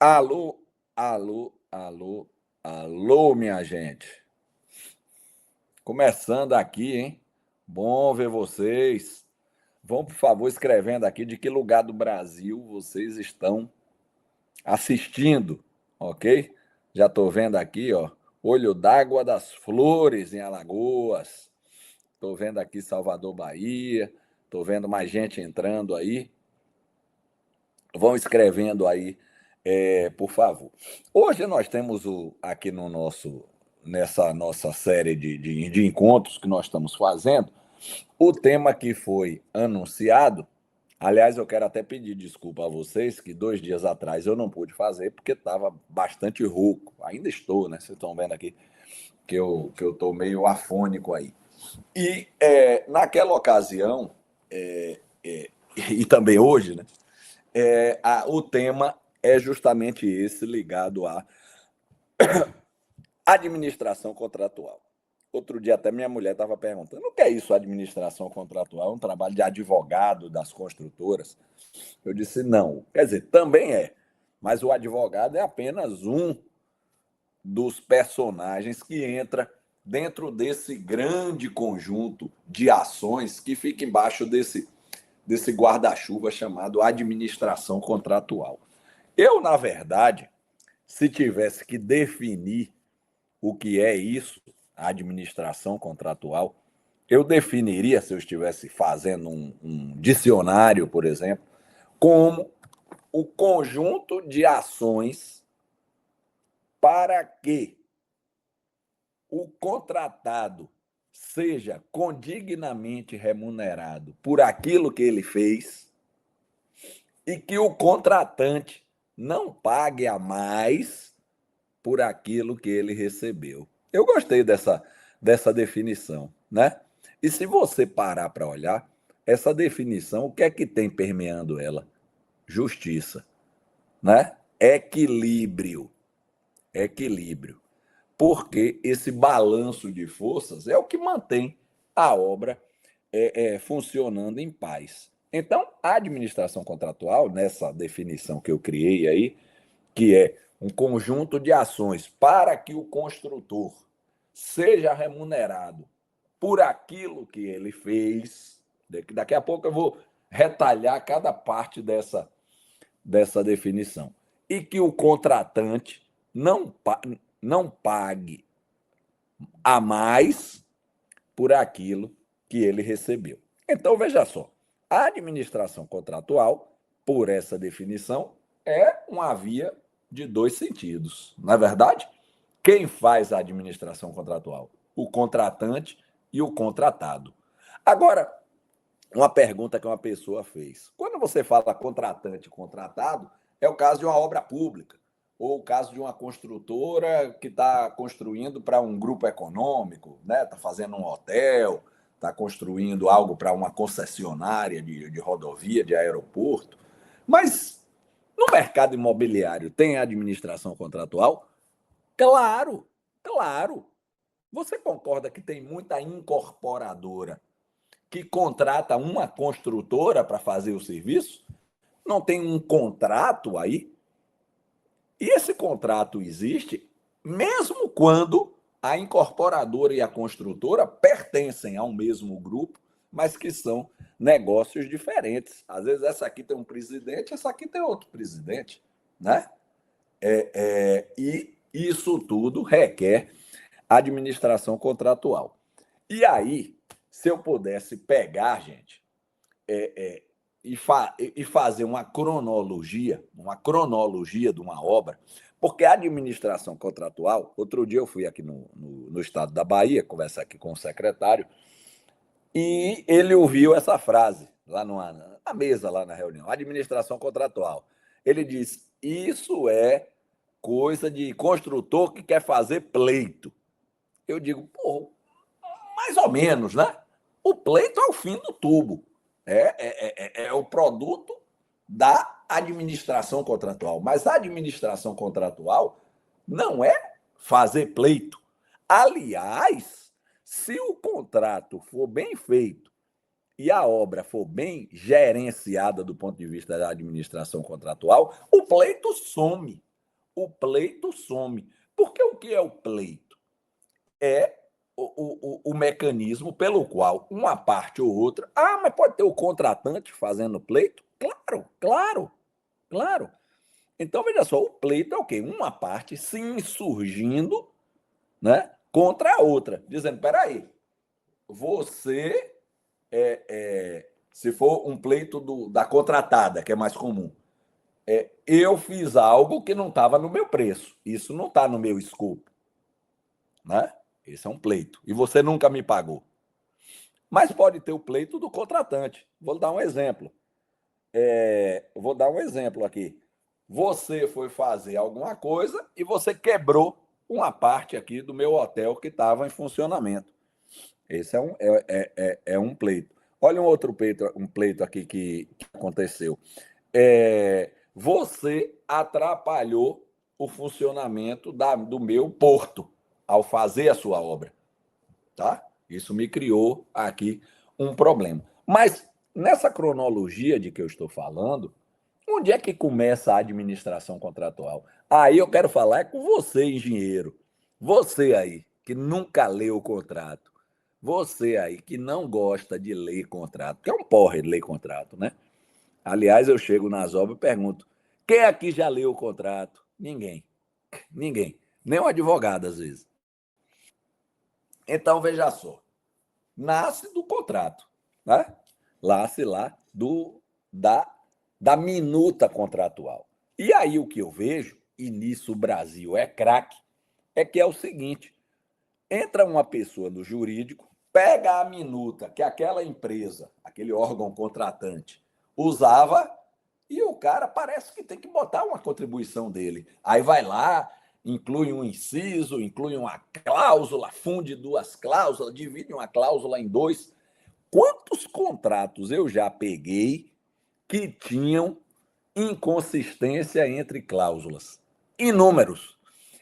Alô, alô, alô, alô, minha gente. Começando aqui, hein? Bom ver vocês. Vão, por favor, escrevendo aqui de que lugar do Brasil vocês estão assistindo, ok? Já estou vendo aqui, ó, Olho d'Água das Flores, em Alagoas. Estou vendo aqui Salvador, Bahia. Estou vendo mais gente entrando aí. Vão escrevendo aí, por favor. Hoje nós temos aqui nessa nossa série de encontros que nós estamos fazendo, o tema que foi anunciado. Aliás, eu quero até pedir desculpa a vocês que 2 dias atrás eu não pude fazer porque estava bastante rouco. Ainda estou, né? Vocês estão vendo aqui que eu estou meio afônico aí. E naquela ocasião, e também hoje, né? O tema é justamente esse, ligado à administração contratual. Outro dia até minha mulher estava perguntando: o que é isso, administração contratual? É um trabalho de advogado das construtoras? Eu disse: não. Quer dizer, também é, mas o advogado é apenas um dos personagens que entra dentro desse grande conjunto de ações que fica embaixo desse guarda-chuva chamado administração contratual. Eu, na verdade, se tivesse que definir o que é isso, a administração contratual, eu definiria, se eu estivesse fazendo um dicionário, por exemplo, como o conjunto de ações para que o contratado seja condignamente remunerado por aquilo que ele fez e que o contratante não pague a mais por aquilo que ele recebeu. Eu gostei dessa definição, né? E se você parar para olhar, essa definição, o que é que tem permeando ela? Justiça, né? Equilíbrio. Equilíbrio. Porque esse balanço de forças é o que mantém a obra funcionando em paz. Então, a administração contratual, nessa definição que eu criei aí, que é um conjunto de ações para que o construtor seja remunerado por aquilo que ele fez. Daqui a pouco eu vou retalhar cada parte dessa definição. E que o contratante não pague a mais por aquilo que ele recebeu. Então, veja só, a administração contratual, por essa definição, é uma via de dois sentidos. Não é verdade? Quem faz a administração contratual? O contratante e o contratado. Agora, uma pergunta que uma pessoa fez. Quando você fala contratante e contratado, é o caso de uma obra pública, ou o caso de uma construtora que está construindo para um grupo econômico, né? Está fazendo um hotel, está construindo algo para uma concessionária de rodovia, de aeroporto. Mas no mercado imobiliário tem administração contratual? Claro, claro. Você concorda que tem muita incorporadora que contrata uma construtora para fazer o serviço? Não tem um contrato aí? E esse contrato existe mesmo quando a incorporadora e a construtora pertencem ao mesmo grupo, mas que são negócios diferentes. Às vezes essa aqui tem um presidente, essa aqui tem outro presidente, né? E isso tudo requer administração contratual. E aí, se eu pudesse pegar, gente, e fazer uma cronologia de uma obra, porque a administração contratual, outro dia eu fui aqui no estado da Bahia, conversar aqui com o secretário, e ele ouviu essa frase lá na mesa, lá na reunião, administração contratual. Ele disse: isso é coisa de construtor que quer fazer pleito. Eu digo: pô, mais ou menos, né? O pleito é o fim do tubo. É o produto da administração contratual. Mas a administração contratual não é fazer pleito. Aliás, se o contrato for bem feito e a obra for bem gerenciada do ponto de vista da administração contratual, o pleito some. o pleito some. Porque o que é o pleito? É o mecanismo pelo qual uma parte ou outra. Ah, mas pode ter o contratante fazendo pleito? Claro, claro, claro. Então, veja só, o pleito é o quê? Uma parte se insurgindo, né, contra a outra, dizendo: peraí, você, se for um pleito da contratada, que é mais comum, eu fiz algo que não estava no meu preço, isso não está no meu escopo, né? Esse é um pleito. E você nunca me pagou. Mas pode ter o pleito do contratante. Vou dar um exemplo. Vou dar um exemplo aqui. Você foi fazer alguma coisa e você quebrou uma parte aqui do meu hotel que estava em funcionamento. Esse é um pleito. Olha um pleito aqui que aconteceu. Você atrapalhou o funcionamento do meu porto ao fazer a sua obra, tá? Isso me criou aqui um problema. Mas nessa cronologia de que eu estou falando, onde é que começa a administração contratual? Aí eu quero falar com você, engenheiro. Você aí, que nunca leu o contrato. Você aí, que não gosta de ler contrato. Que é um porre de ler contrato, né? Aliás, eu chego nas obras e pergunto: quem aqui já leu o contrato? Ninguém. Ninguém. Nem um advogado, às vezes. Então, veja só. Nasce do contrato, né? Nasce lá da, da minuta contratual. E aí o que eu vejo, e nisso o Brasil é craque, é que é o seguinte: entra uma pessoa do jurídico, pega a minuta que aquela empresa, aquele órgão contratante, usava, e o cara parece que tem que botar uma contribuição dele. Aí vai lá, inclui um inciso, inclui uma cláusula, funde duas cláusulas, divide uma cláusula em dois. Quantos contratos eu já peguei que tinham inconsistência entre cláusulas? Inúmeros.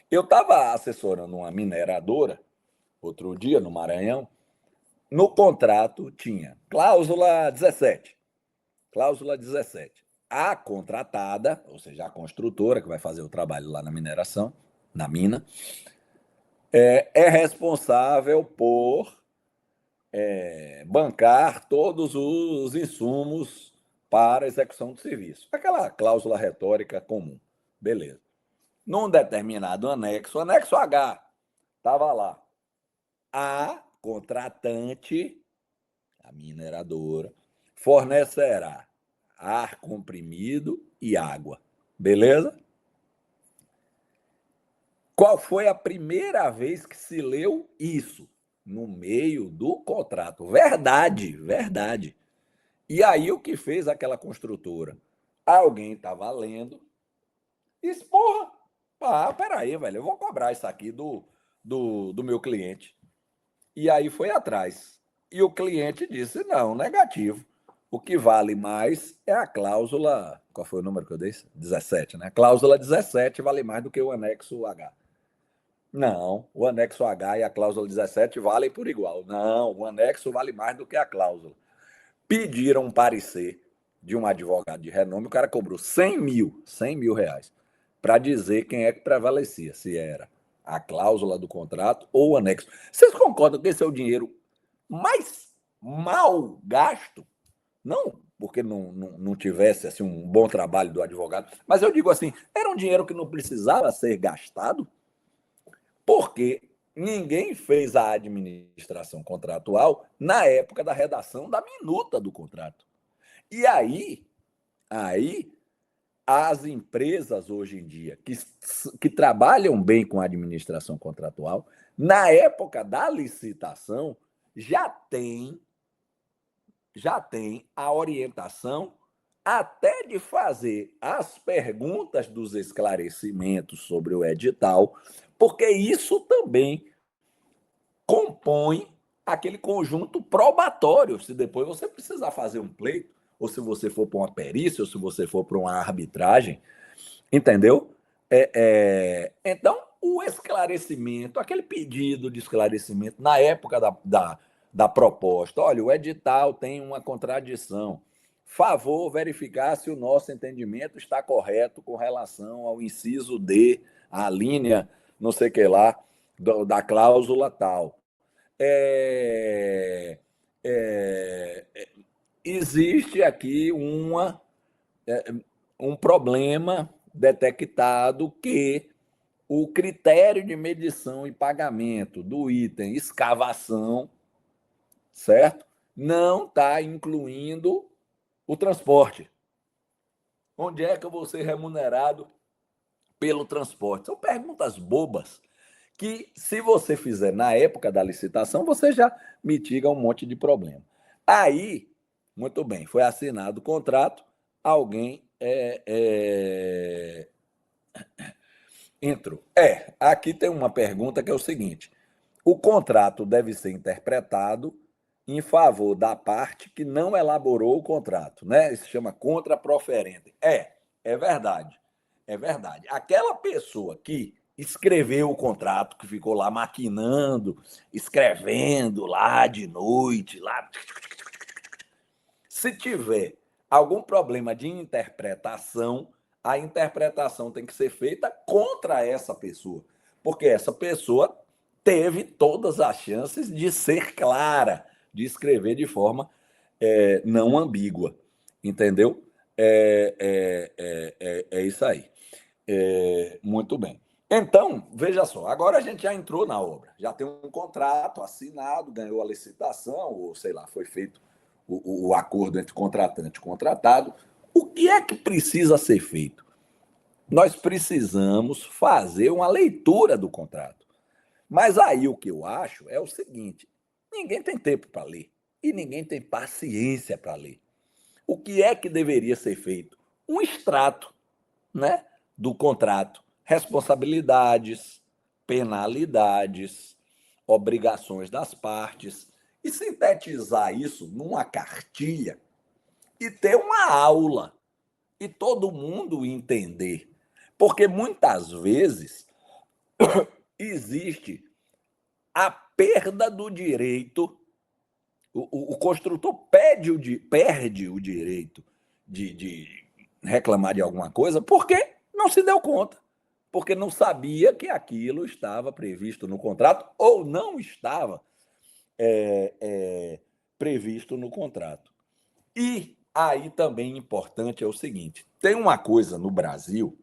Eu estava assessorando uma mineradora outro dia no Maranhão. No contrato tinha cláusula 17. Cláusula 17. A contratada, ou seja, a construtora que vai fazer o trabalho lá na mineração, na mina, é responsável por bancar todos os insumos para execução do serviço. Aquela cláusula retórica comum. Beleza. Num determinado anexo, anexo H, estava lá. A contratante, a mineradora, fornecerá ar comprimido e água. Beleza? Qual foi a primeira vez que se leu isso? No meio do contrato. Verdade, verdade. E aí o que fez aquela construtora? Alguém estava lendo e disse: porra, peraí, velho, eu vou cobrar isso aqui do meu cliente. E aí foi atrás. E o cliente disse: não, negativo. O que vale mais é a cláusula. Qual foi o número que eu disse? 17, né? A cláusula 17 vale mais do que o anexo H. Não, o anexo H e a cláusula 17 valem por igual. Não, o anexo vale mais do que a cláusula. Pediram um parecer de um advogado de renome, o cara cobrou 100 mil reais, para dizer quem é que prevalecia, se era a cláusula do contrato ou o anexo. Vocês concordam que esse é o dinheiro mais mal gasto? Não porque não tivesse assim, um bom trabalho do advogado, mas eu digo assim, era um dinheiro que não precisava ser gastado, porque ninguém fez a administração contratual na época da redação da minuta do contrato. E aí as empresas hoje em dia que trabalham bem com a administração contratual, na época da licitação, já tem a orientação até de fazer as perguntas dos esclarecimentos sobre o edital, porque isso também compõe aquele conjunto probatório, se depois você precisar fazer um pleito, ou se você for para uma perícia, ou se você for para uma arbitragem, entendeu? Então, o esclarecimento, aquele pedido de esclarecimento na época da proposta, olha, o edital tem uma contradição, favor verificar se o nosso entendimento está correto com relação ao inciso D, a linha, não sei o que lá, da cláusula tal. É, é, existe aqui um problema detectado que o critério de medição e pagamento do item escavação, certo? Não está incluindo o transporte. Onde é que eu vou ser remunerado pelo transporte? São perguntas bobas que, se você fizer na época da licitação, você já mitiga um monte de problema. Aí, muito bem, foi assinado o contrato, alguém entrou. Aqui tem uma pergunta que é o seguinte: o contrato deve ser interpretado em favor da parte que não elaborou o contrato, né? Isso se chama contraproferente. É verdade. É verdade. Aquela pessoa que escreveu o contrato, que ficou lá maquinando, escrevendo lá de noite, lá. Se tiver algum problema de interpretação, a interpretação tem que ser feita contra essa pessoa, porque essa pessoa teve todas as chances de ser clara, de escrever de forma não ambígua, entendeu? É isso aí. Muito bem. Então, veja só, agora a gente já entrou na obra, já tem um contrato assinado, ganhou a licitação, ou sei lá, foi feito o acordo entre contratante e contratado. O que é que precisa ser feito? Nós precisamos fazer uma leitura do contrato. Mas aí o que eu acho é o seguinte: ninguém tem tempo para ler e ninguém tem paciência para ler. O que é que deveria ser feito? Um extrato, né, do contrato, responsabilidades, penalidades, obrigações das partes, e sintetizar isso numa cartilha e ter uma aula e todo mundo entender. Porque muitas vezes existe a perda do direito, o construtor perde o direito de reclamar de alguma coisa porque não se deu conta, porque não sabia que aquilo estava previsto no contrato ou não estava previsto no contrato. E aí também importante é o seguinte: tem uma coisa no Brasil,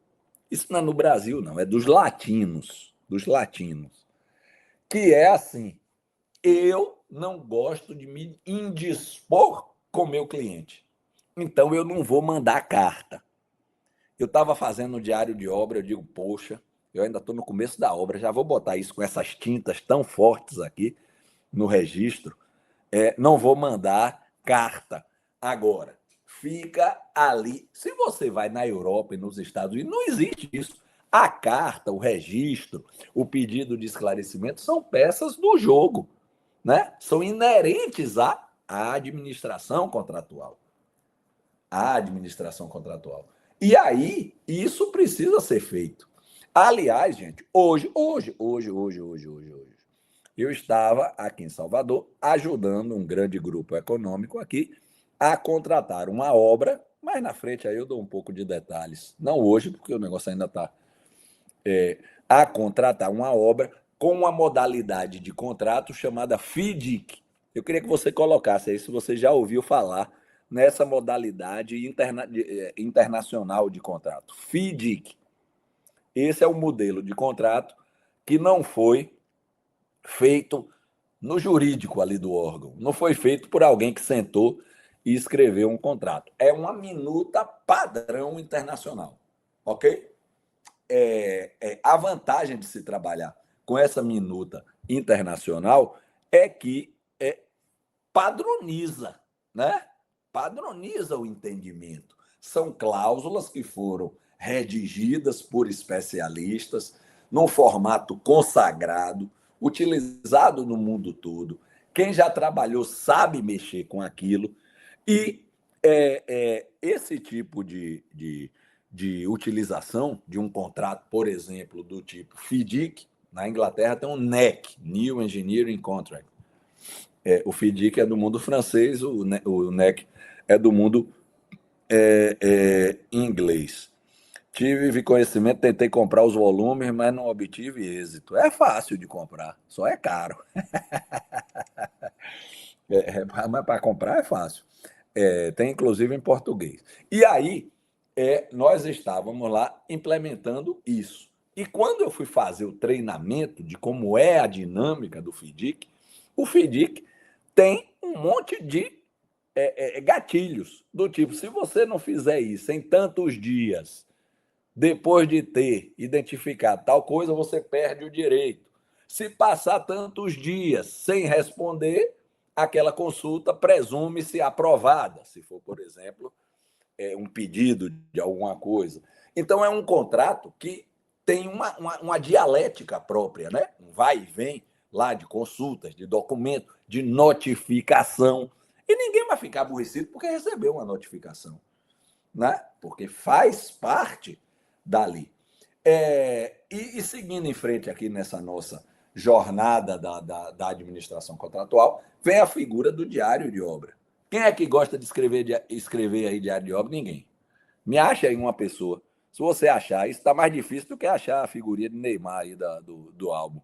isso não é no Brasil, não, é dos latinos, que é assim: eu não gosto de me indispor com meu cliente. Então eu não vou mandar carta. Eu estava fazendo um diário de obra, eu digo, poxa, eu ainda estou no começo da obra, já vou botar isso com essas tintas tão fortes aqui no registro, não vou mandar carta. Agora, fica ali. Se você vai na Europa e nos Estados Unidos, não existe isso. A carta, o registro, o pedido de esclarecimento são peças do jogo, né? São inerentes à administração contratual. À administração contratual. E aí, isso precisa ser feito. Aliás, gente, hoje, eu estava aqui em Salvador ajudando um grande grupo econômico aqui a contratar uma obra, mas na frente aí eu dou um pouco de detalhes. Não hoje, porque o negócio ainda está a contratar uma obra com uma modalidade de contrato chamada FIDIC. Eu queria que você colocasse aí se você já ouviu falar nessa modalidade internacional de contrato. FIDIC. Esse é o modelo de contrato que não foi feito no jurídico ali do órgão. Não foi feito por alguém que sentou e escreveu um contrato. É uma minuta padrão internacional. Ok? A vantagem de se trabalhar com essa minuta internacional é que padroniza, né? Padroniza o entendimento. São cláusulas que foram redigidas por especialistas, num formato consagrado, utilizado no mundo todo. Quem já trabalhou sabe mexer com aquilo. E esse tipo de utilização de um contrato, por exemplo, do tipo FIDIC, na Inglaterra tem um NEC, New Engineering Contract. O FIDIC é do mundo francês, o NEC é do mundo em inglês. Tive conhecimento, tentei comprar os volumes, mas não obtive êxito. É fácil de comprar, só é caro. Mas para comprar é fácil. Tem inclusive em português. E aí, nós estávamos lá implementando isso. E quando eu fui fazer o treinamento de como é a dinâmica do FIDIC, o FIDIC tem um monte de gatilhos, do tipo, se você não fizer isso em tantos dias, depois de ter identificado tal coisa, você perde o direito. Se passar tantos dias sem responder, aquela consulta presume-se aprovada, se for, por exemplo, um pedido de alguma coisa. Então, é um contrato que tem uma dialética própria, né? Um vai e vem lá de consultas, de documento, de notificação. E ninguém vai ficar aborrecido porque recebeu uma notificação, né? Porque faz parte dali. E seguindo em frente aqui nessa nossa jornada da administração contratual, vem a figura do diário de obra. Quem é que gosta de escrever aí diário de obra? Ninguém. Me acha aí uma pessoa. Se você achar, isso está mais difícil do que achar a figurinha de Neymar aí do álbum,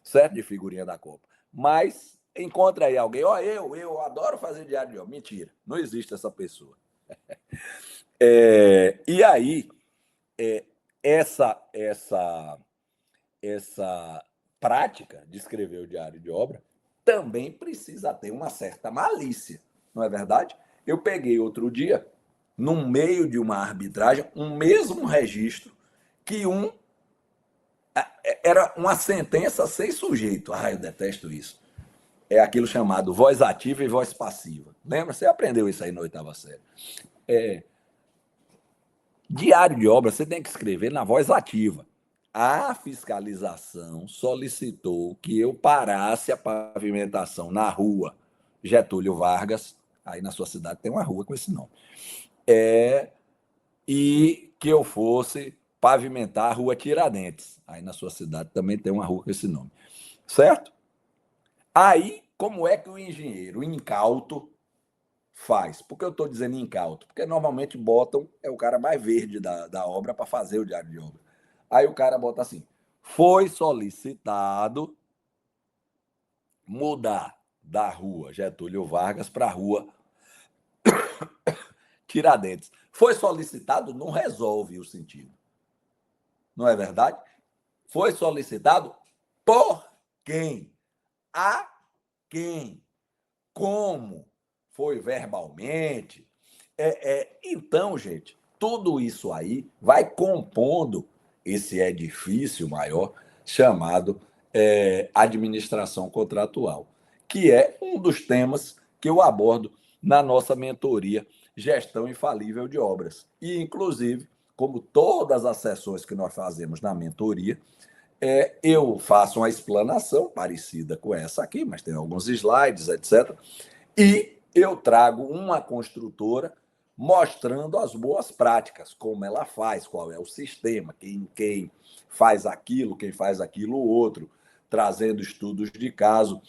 certo? De figurinha da Copa. Mas encontra aí alguém, eu adoro fazer diário de obra. Mentira, não existe essa pessoa. E aí, é, essa prática de escrever o diário de obra também precisa ter uma certa malícia, não é verdade? Eu peguei outro dia, no meio de uma arbitragem, um mesmo registro que era uma sentença sem sujeito. Eu detesto isso. É aquilo chamado voz ativa e voz passiva. Lembra? Você aprendeu isso aí na oitava série. Diário de obra você tem que escrever na voz ativa. A fiscalização solicitou que eu parasse a pavimentação na rua Getúlio Vargas, aí na sua cidade tem uma rua com esse nome, e que eu fosse pavimentar a rua Tiradentes, aí na sua cidade também tem uma rua com esse nome, certo? Aí, como é que o engenheiro incauto faz? Por que eu estou dizendo incauto? Porque normalmente botam, o cara mais verde da obra para fazer o diário de obra. Aí o cara bota assim: foi solicitado mudar da rua Getúlio Vargas para a rua Tiradentes. Foi solicitado, não resolve o sentido. Não é verdade? Foi solicitado por quem? A quem? Como? Foi verbalmente? Então, gente, tudo isso aí vai compondo esse edifício maior chamado administração contratual, que é um dos temas que eu abordo na nossa mentoria Gestão Infalível de Obras. E, inclusive, como todas as sessões que nós fazemos na mentoria, eu faço uma explanação parecida com essa aqui, mas tem alguns slides, etc. E eu trago uma construtora mostrando as boas práticas, como ela faz, qual é o sistema, quem faz aquilo, quem faz aquilo outro, trazendo estudos de caso.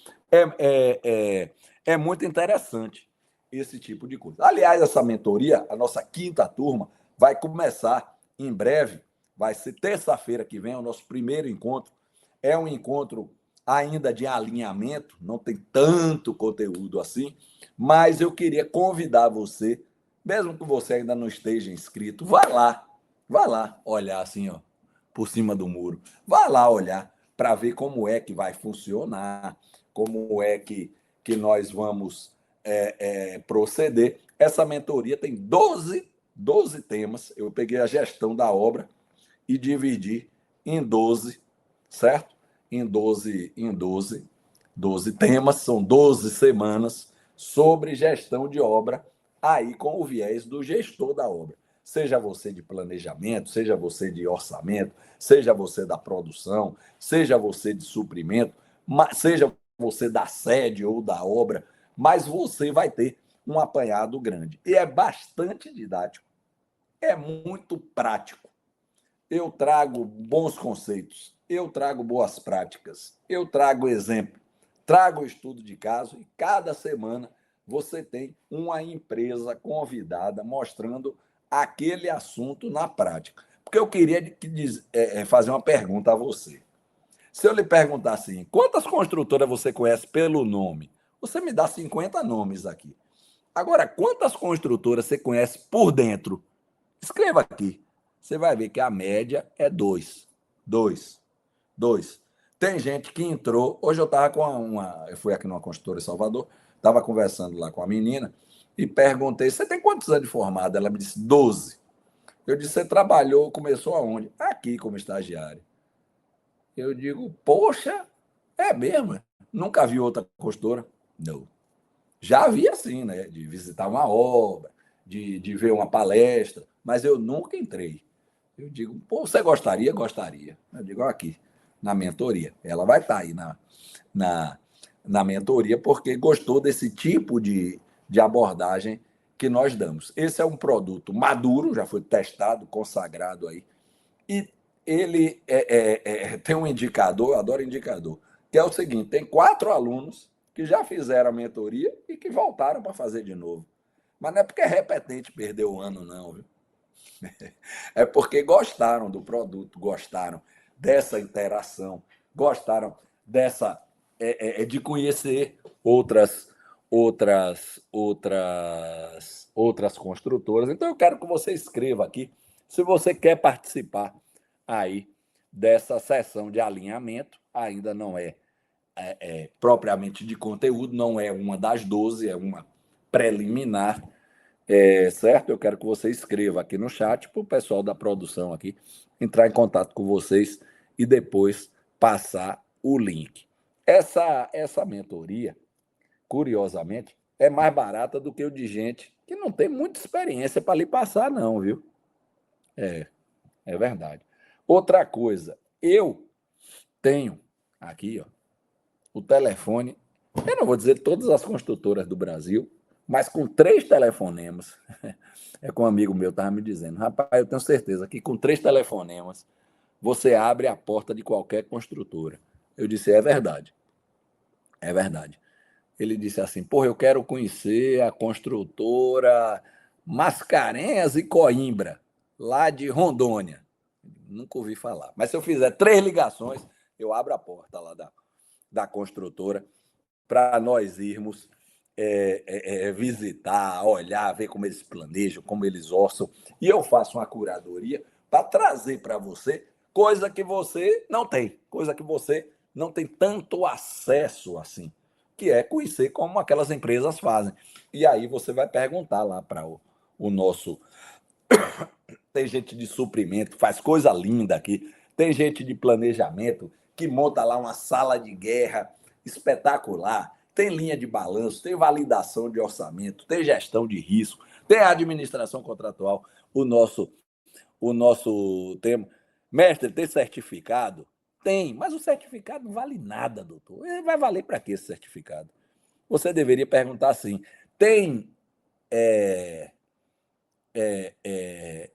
É muito interessante esse tipo de coisa. Aliás, essa mentoria, a nossa quinta turma, vai começar em breve, vai ser terça-feira que vem, é o nosso primeiro encontro. É um encontro ainda de alinhamento, não tem tanto conteúdo assim, mas eu queria convidar você, mesmo que você ainda não esteja inscrito, vai lá olhar assim, ó, por cima do muro. Vai lá olhar para ver como é que vai funcionar, como é que nós vamos proceder. Essa mentoria tem 12 temas. Eu peguei a gestão da obra e dividi em 12, certo? Em 12 temas, são 12 semanas sobre gestão de obra, aí com o viés do gestor da obra. Seja você de planejamento, seja você de orçamento, seja você da produção, seja você de suprimento, seja você da sede ou da obra, mas você vai ter um apanhado grande. E é bastante didático, é muito prático. Eu trago bons conceitos, eu trago boas práticas, eu trago exemplo, trago estudo de caso e cada semana você tem uma empresa convidada mostrando aquele assunto na prática. Porque eu queria fazer uma pergunta a você. Se eu lhe perguntar assim, quantas construtoras você conhece pelo nome? Você me dá 50 nomes aqui. Agora, quantas construtoras você conhece por dentro? Escreva aqui. Você vai ver que a média é dois. Dois. Dois. Tem gente que entrou. Hoje eu estava com uma. Eu fui aqui numa construtora em Salvador, estava conversando lá com a menina e perguntei: você tem quantos anos de formada? Ela me disse 12. Eu disse: você trabalhou, começou aonde? Aqui como estagiário. Eu digo: poxa, é mesmo? Nunca vi outra construtora? Não. Já vi assim, né? De visitar uma obra, de ver uma palestra, mas eu nunca entrei. Eu digo, pô, você gostaria? Gostaria. Eu digo, aqui, na mentoria. Ela vai estar aí na, na mentoria, porque gostou desse tipo de abordagem que nós damos. Esse é um produto maduro, já foi testado, consagrado aí, e ele tem um indicador, eu adoro indicador, que é o seguinte: tem 4 alunos que já fizeram a mentoria e que voltaram para fazer de novo. Mas não é porque é repetente perdeu o ano, não, viu? É porque gostaram do produto, gostaram dessa interação, gostaram dessa de conhecer outras construtoras. Então eu quero que você escreva aqui se você quer participar aí dessa sessão de alinhamento. Ainda não é propriamente de conteúdo, não é uma das 12, é uma preliminar, certo? Eu quero que você escreva aqui no chat para o pessoal da produção aqui entrar em contato com vocês e depois passar o link. Essa mentoria, curiosamente, é mais barata do que o de gente que não tem muita experiência para lhe passar, não, viu? É verdade. Outra coisa, eu tenho aqui, ó, o telefone, eu não vou dizer todas as construtoras do Brasil, mas com 3 telefonemas. É como um amigo meu estava me dizendo, rapaz, eu tenho certeza que com 3 telefonemas você abre a porta de qualquer construtora. Eu disse, é verdade, é verdade. Ele disse assim, porra, eu quero conhecer a construtora Mascarenhas e Coimbra, lá de Rondônia. Nunca ouvi falar. Mas se eu fizer 3 ligações, eu abro a porta lá da construtora para nós irmos visitar, olhar, ver como eles planejam, como eles orçam. E eu faço uma curadoria para trazer para você coisa que você não tem, coisa que você não tem tanto acesso assim, que é conhecer como aquelas empresas fazem. E aí você vai perguntar lá para o nosso. Tem gente de suprimento, faz coisa linda aqui. Tem gente de planejamento que monta lá uma sala de guerra espetacular. Tem linha de balanço, tem validação de orçamento, tem gestão de risco, tem administração contratual. O nosso tema. Mestre, tem certificado? Tem, mas o certificado não vale nada, doutor. Ele vai valer para quê esse certificado? Você deveria perguntar assim: tem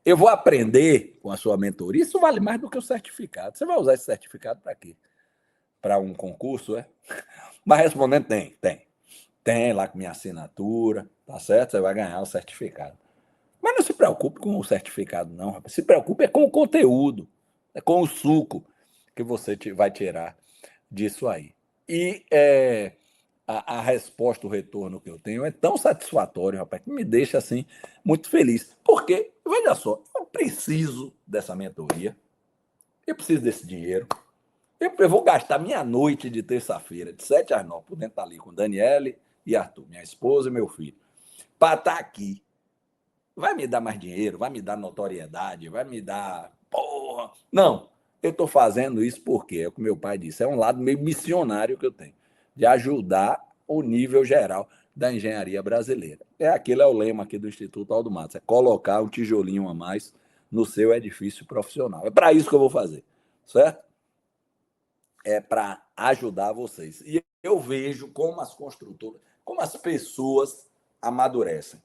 eu vou aprender com a sua mentoria, isso vale mais do que o certificado. Você vai usar esse certificado para quê? Para um concurso, é? Mas respondendo, tem, tem. Tem lá com minha assinatura, tá certo? Você vai ganhar o certificado. Mas não se preocupe com o certificado, não, rapaz. Se preocupe é com o conteúdo, é com o suco que você vai tirar disso aí. E a resposta, o retorno que eu tenho é tão satisfatório, rapaz, que me deixa assim muito feliz. Porque, veja só, eu preciso dessa mentoria, eu preciso desse dinheiro. Eu vou gastar minha noite de terça-feira, de 7 às 9, podendo estar ali com Daniele e Arthur, minha esposa e meu filho, para estar aqui. Vai me dar mais dinheiro, vai me dar notoriedade, vai me dar. Porra! Não, eu estou fazendo isso porque, é o que meu pai disse, é um lado meio missionário que eu tenho, de ajudar o nível geral da engenharia brasileira. Aquele é o lema aqui do Instituto Aldo Matos, é colocar um tijolinho a mais no seu edifício profissional. É para isso que eu vou fazer, certo? É para ajudar vocês. E eu vejo como as construtoras, como as pessoas amadurecem.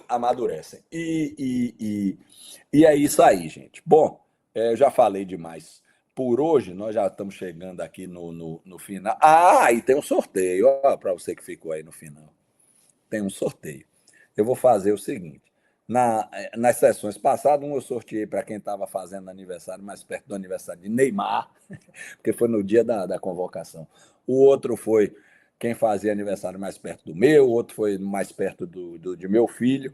Amadurecem. E é isso aí, gente. Bom, eu já falei demais por hoje, nós já estamos chegando aqui no final. Ah, e tem um sorteio para você que ficou aí no final. tem um sorteio. Eu vou fazer o seguinte: nas sessões passadas, eu sorteei para quem estava fazendo aniversário mais perto do aniversário de Neymar, porque foi no dia da convocação. O outro foi quem fazia aniversário mais perto do meu, o outro foi mais perto de meu filho.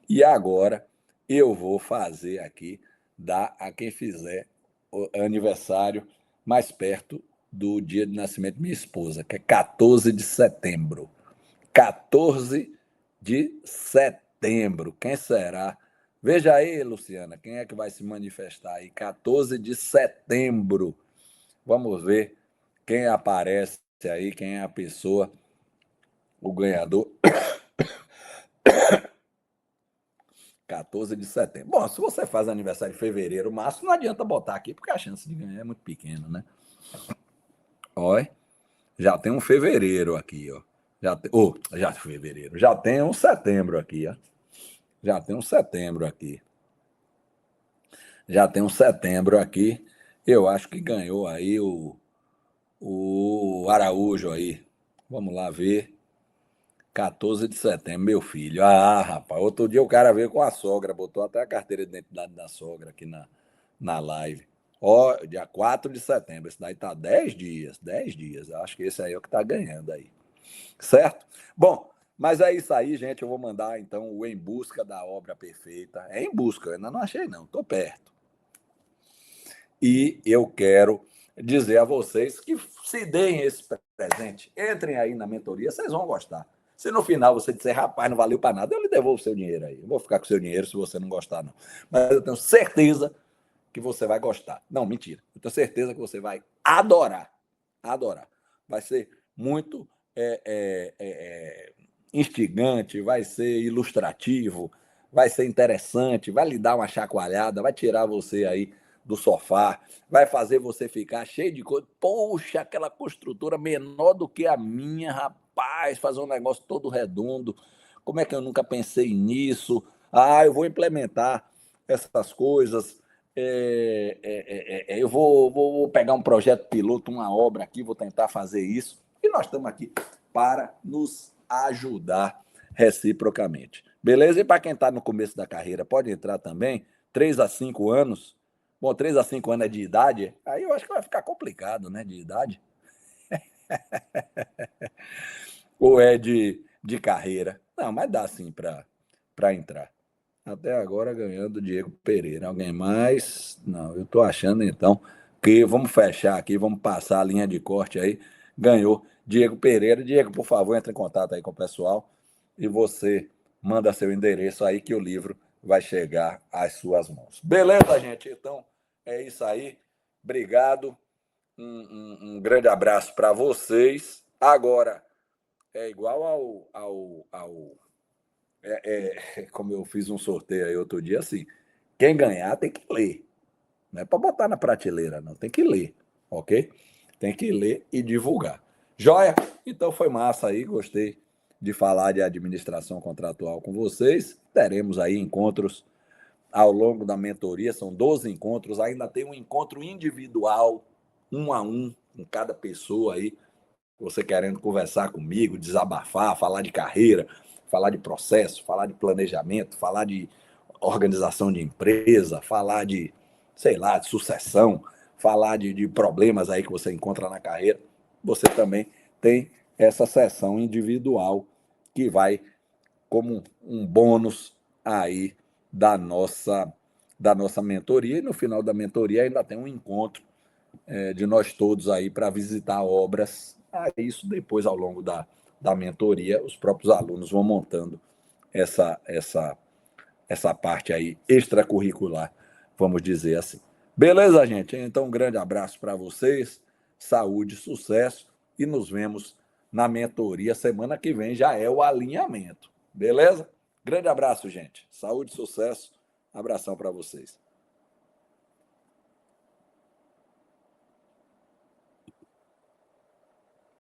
E agora eu vou fazer aqui, dar a quem fizer o aniversário mais perto do dia de nascimento de minha esposa, que é 14 de setembro. 14 de setembro. Quem será? Veja aí, Luciana, quem é que vai se manifestar aí? 14 de setembro. Vamos ver quem aparece aí, quem é a pessoa, o ganhador. 14 de setembro. Bom, se você faz aniversário em fevereiro, março, não adianta botar aqui, porque a chance de ganhar é muito pequena, né? Olha, já tem um fevereiro aqui, ó. Já fevereiro. Já tem um setembro aqui, ó. Já tem um setembro aqui. Já tem um setembro aqui. Eu acho que ganhou aí o Araújo aí. Vamos lá ver. 14 de setembro, meu filho. Ah, rapaz, outro dia o cara veio com a sogra, botou até a carteira de identidade da sogra aqui na live. Ó, dia 4 de setembro, esse daí tá 10 dias, 10 dias. Eu acho que esse aí é o que tá ganhando aí. Certo? Bom, mas é isso aí, gente. Eu vou mandar então o Em Busca da Obra Perfeita. É Em Busca, eu ainda não achei não, tô perto. E eu quero dizer a vocês que se deem esse presente, entrem aí na mentoria, vocês vão gostar. Se no final você disser, rapaz, não valeu para nada, eu lhe devolvo o seu dinheiro aí. Eu vou ficar com o seu dinheiro se você não gostar, não. Mas eu tenho certeza que você vai gostar. Não, mentira. Eu tenho certeza que você vai adorar. Adorar. Vai ser muito instigante, vai ser ilustrativo, vai ser interessante, vai lhe dar uma chacoalhada, vai tirar você aí do sofá, vai fazer você ficar cheio de coisa. Poxa, aquela construtora menor do que a minha, rapaz, fazer um negócio todo redondo. Como é que eu nunca pensei nisso? Ah, eu vou implementar essas coisas. Eu vou pegar um projeto piloto, uma obra aqui, vou tentar fazer isso. E nós estamos aqui para nos ajudar reciprocamente. Beleza? E para quem está no começo da carreira, pode entrar também, 3 a 5 anos. Bom, 3 a 5 anos é de idade, aí eu acho que vai ficar complicado, né, de idade. Ou é de carreira. Não, mas dá sim para entrar. Até agora ganhando o Diego Pereira. Alguém mais? Não, eu estou achando então que vamos fechar aqui, vamos passar a linha de corte aí. Ganhou Diego Pereira. Diego, por favor, entre em contato aí com o pessoal e você manda seu endereço aí que o livro vai chegar às suas mãos. Beleza, gente? Então é isso aí. Obrigado. Um grande abraço para vocês. Agora, é igual como eu fiz um sorteio aí outro dia, assim, quem ganhar tem que ler. Não é para botar na prateleira, não. Tem que ler, ok? Tem que ler e divulgar. Joia? Então foi massa aí, gostei de falar de administração contratual com vocês. Teremos aí encontros ao longo da mentoria, são 12 encontros, ainda tem um encontro individual, um a um, com cada pessoa aí, você querendo conversar comigo, desabafar, falar de carreira, falar de processo, falar de planejamento, falar de organização de empresa, falar de, sei lá, de sucessão, falar de problemas aí que você encontra na carreira, você também tem essa sessão individual que vai como um bônus aí da nossa mentoria. E no final da mentoria ainda tem um encontro de nós todos aí para visitar obras. Isso depois, ao longo da mentoria, os próprios alunos vão montando essa parte aí extracurricular, vamos dizer assim. Beleza, gente? Então, um grande abraço para vocês, saúde, sucesso e nos vemos na mentoria. Semana que vem já é o alinhamento. Beleza? Grande abraço, gente. Saúde, sucesso. Abração para vocês.